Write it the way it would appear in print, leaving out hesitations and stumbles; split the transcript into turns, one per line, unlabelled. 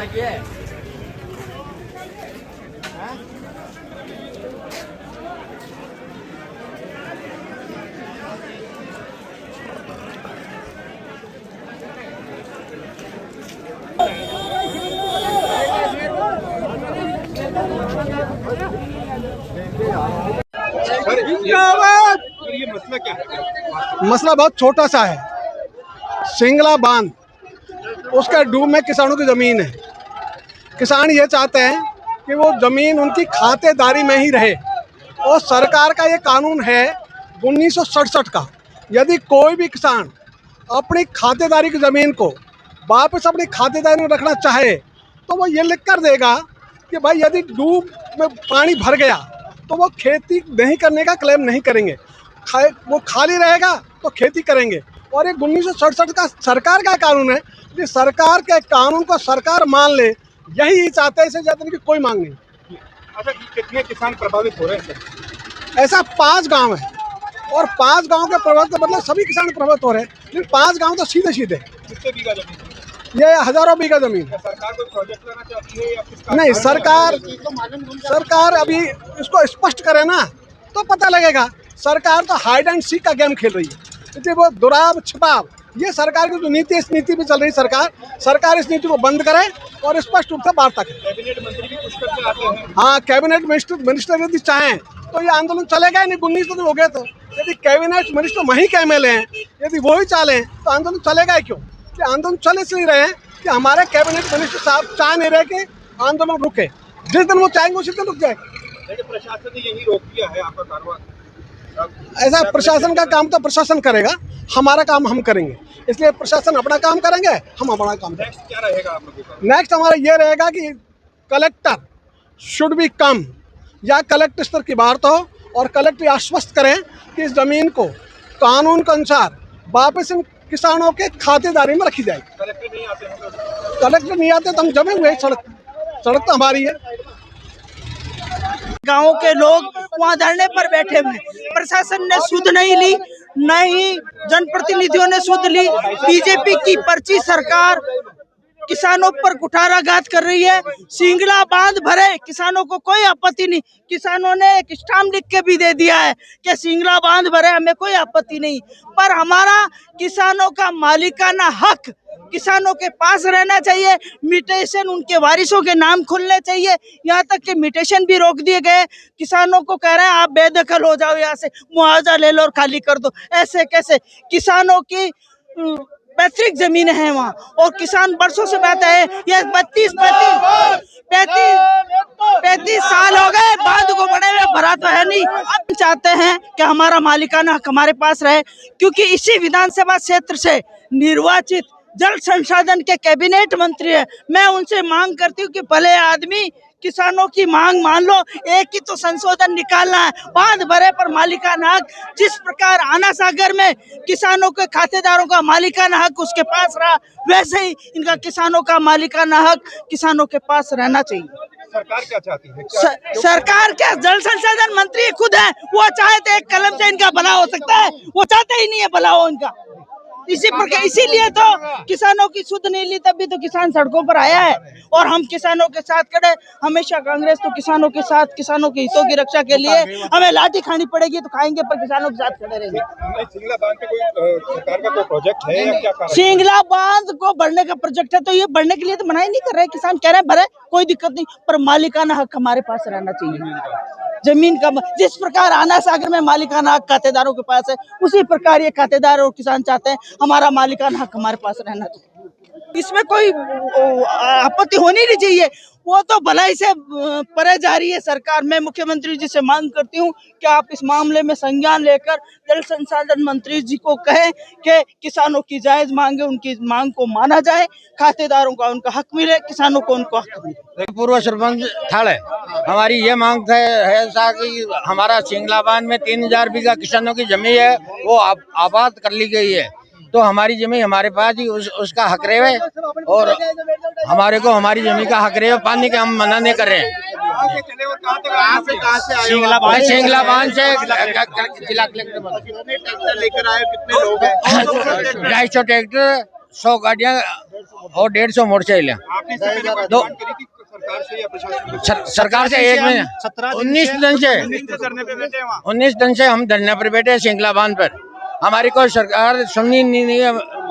चर्चा की है?
ये मसला क्या है?
मसला बहुत छोटा सा है। सिंगला बांध, उसका डूब में किसानों की ज़मीन है। किसान ये चाहते हैं कि वो ज़मीन उनकी खातेदारी में ही रहे, और सरकार का ये कानून है 1967 का। यदि कोई भी किसान अपनी खातेदारी की ज़मीन को वापस अपनी खातेदारी में रखना चाहे तो वो ये लिख कर देगा कि भाई यदि डूब में पानी भर गया तो वो खेती नहीं करने का क्लेम नहीं करेंगे, वो खाली रहेगा तो खेती करेंगे। और एक 1967 का सरकार का कानून है कि सरकार के कानून को सरकार मान ले, यही चाहते हैं। इससे ज़्यादा की कोई मांग नहीं।
अच्छा, कितने किसान प्रभावित हो रहे हैं सर?
ऐसा 5 गांव है, और 5 गांव के प्रभावित मतलब सभी किसान प्रभावित हो रहे हैं, लेकिन 5 गांव तो सीधे सीधे।
कितने बीघा जमीन?
ये हजारों बीघा जमीन।
सरकार कोई प्रोजेक्ट लाना चाहती है या किसका?
नहीं, सरकार अभी इसको स्पष्ट करे ना तो पता लगेगा। सरकार तो हाइड एंड सीक का गेम खेल रही है, इसलिए वो दुराव छिपाव, ये सरकार की जो नीति है, इस नीति पे चल रही सरकार इस नीति को बंद करे और स्पष्ट रूप से वार्ता करे।
कैबिनेट मंत्री भी कुछ करके आते हैं।
हाँ, कैबिनेट मिनिस्टर यदि चाहें तो ये आंदोलन चलेगा नहीं। 19 दिन हो गए, तो यदि कैबिनेट मिनिस्टर वहीं के MLA हैं, यदि वो ही चालें तो आंदोलन चलेगा ही क्यों? कि आंदोलन चल इसलिए रहे हैं कि हमारे कैबिनेट मिनिस्टर साहब चाह नहीं रहे कि आंदोलन रुके। जिस दिन वो चाहेंगे उसी दिन रुक जाए।
लेकिन प्रशासन ने यही रोक दिया है आपका कारोबार।
ऐसा प्रशासन का काम तो प्रशासन करेगा, हमारा काम हम करेंगे। इसलिए प्रशासन अपना काम करेंगे, हम अपना काम करेंगे।
नेक्स्ट क्या रहेगा आप लोगों का?
नेक्स्ट हमारा ये रहेगा कि कलेक्टर शुड बी कम, या कलेक्टर स्तर की बात हो और कलेक्टर आश्वस्त करें कि इस ज़मीन को कानून के अनुसार वापस इन किसानों के खातेदारी में रखी जाएगी।
कलेक्टर नहीं आते हैं तो?
कलेक्टर नहीं आते तो हम जमे हुए, सड़क तो हमारी है।
गाँव के लोग वहाँ धरने पर बैठे हुए, प्रशासन ने सुध नहीं ली, न ही जनप्रतिनिधियों ने सुध ली। बीजेपी की पर्ची सरकार किसानों पर कुठाराघात कर रही है। सिंगला बांध भरे, किसानों को कोई आपत्ति नहीं। किसानों ने एक स्टाम्प लिख के भी दे दिया है कि सिंगला बांध भरे, हमें कोई आपत्ति नहीं। पर हमारा किसानों का मालिकाना हक किसानों के पास रहना चाहिए। म्यूटेशन उनके वारिसों के नाम खुलने चाहिए। यहाँ तक कि म्यूटेशन भी रोक दिए गए। किसानों को कह रहे हैं आप बेदखल हो जाओ, यहाँ से मुआवजा ले लो और खाली कर दो। ऐसे कैसे? किसानों की पैतृक जमीन है वहाँ, और किसान बरसों से बैठे हैं। ये 35 साल हो गए बांध को बने हुए, भरा तो है नहीं। अब चाहते हैं कि हमारा मालिकाना हक हमारे पास रहे, क्योंकि इसी विधानसभा क्षेत्र से निर्वाचित जल संसाधन के कैबिनेट मंत्री है। मैं उनसे मांग करती हूँ कि भले आदमी किसानों की मांग मान लो, एक ही तो संशोधन निकालना है, बांध भरे पर मालिकाना हक। जिस प्रकार आना सागर में किसानों के खातेदारों का मालिकाना हक उसके पास रहा, वैसे ही इनका किसानों का मालिकाना हक किसानों के पास रहना चाहिए।
सरकार क्या चाहती है?
सरकार क्या, जल संसाधन मंत्री खुद है, वो चाहे तो एक कलम से इनका भला हो सकता है, वो चाहते ही नहीं है भला हो इनका। इसी प्रकार इसीलिए तो किसानों की सुध नहीं ली, तभी तो किसान सड़कों पर आया है। और हम किसानों के साथ खड़े हमेशा। कांग्रेस तो किसानों के साथ, किसानों के हितों की रक्षा के लिए हमें लाठी खानी पड़ेगी तो खाएंगे, पर किसानों के साथ खड़े रहेंगे।
सिंगला बांध पे कोई सरकार का कोई प्रोजेक्ट है या क्या?
सिंगला बांध को बढ़ने का प्रोजेक्ट है, तो ये बढ़ने के लिए तो मना ही नहीं कर रहे। किसान कह रहे हैं भरे, कोई दिक्कत नहीं, पर मालिकाना हक हमारे पास रहना चाहिए। जमीन का जिस प्रकार आना सागर में मालिकाना हक खातेदारों के पास है, उसी प्रकार ये खातेदार और किसान चाहते हैं हमारा मालिकाना हक हमारे पास रहना चाहिए। इसमें कोई आपत्ति होनी नहीं चाहिए। वो तो भलाई से परे जा रही है सरकार। मैं मुख्यमंत्री जी से मांग करती हूँ कि आप इस मामले में संज्ञान लेकर जल संसाधन मंत्री जी को कहें कि किसानों की जायज मांगे, उनकी मांग को माना जाए, खातेदारों का उनका हक मिले, किसानों को उनका हक मिले।
पूर्व सरपंच ठाड़ है, हमारी ये मांग है ऐसा कि हमारा सिंगला बांध में 3000 बीघा किसानों की जमीन है, वो आबाद कर ली गई है। तो हमारी जमीन हमारे पास ही उसका हक रहे, और हमारे को हमारी जमीन का हक रहे, पानी का हम मना नहीं कर रहे हैं। सिंगला बांध से जिला कलेक्टर
लेकर आए, कितने लोग हैं?
250 ट्रैक्टर 100 गाड़ियां और 150 मोटरसाइकिलें।
आपने इससे पहले कोई
दो-
डिमांड करी थी सरकार से या प्रशासन से?
सरकार से 1 महीने 19 दिन से 19 दिन से हम धरने पर बैठे हैं सिंगला बांध पर। हमारी कोई सरकार सुननी नहीं है।